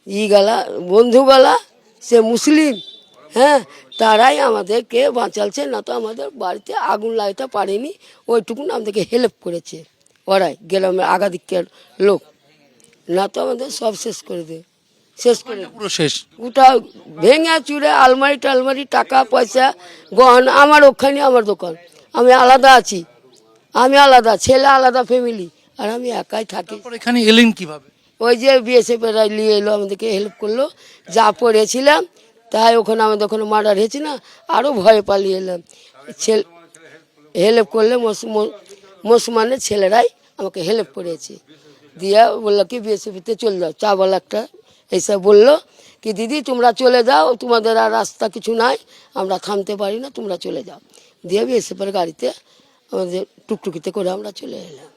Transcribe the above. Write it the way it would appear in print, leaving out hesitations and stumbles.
ইগালা বন্ধুগালা সে মুসলিম, হ্যাঁ, তারাই আমাদেরকে বাঁচালছে, না তো আমাদের বাড়িতে আগুন লাগাতে পারেনি, ওইটুকুন আমাদেরকে হেল্প করেছে ওরাই, গ্রামের আগাদিকের লোক, না তো আমাদের সব শেষ করে দেয়, শেষ করে পুরো শেষ। গোটা ভেঙে চুরে আলমারি টালমারি টাকা পয়সা গহনা, আমার ওখানে আমার দোকান, আমি আলাদা আছি, আমি আলাদা, ছেলে আলাদা, ফ্যামিলি, আর আমি একাই থাকি। তারপর এখানে এলেন কিভাবে? ওই যে বিএসএফ এরা নিয়ে এলো, আমাদেরকে হেল্প করলো, যা পড়েছিলাম তাই ওখানে আমাদের ওখানে মার্ডার হয়েছে না, আরও ভয়ে পালিয়ে এলাম, হেল্প করলে মুসলমানের ছেলেরাই আমাকে হেল্প করেছে, দিয়া বললো কি বিএসএফতে চলে যাও, চাওয়ালা একটা এইসব বললো কি দিদি তোমরা চলে যাও, তোমাদের আর রাস্তা কিছু নাই, আমরা থামতে পারি না, তোমরা চলে যাও, দিয়ে বিএসএফের গাড়িতে আমাদের টুকটুকিতে করে আমরা চলে এলাম।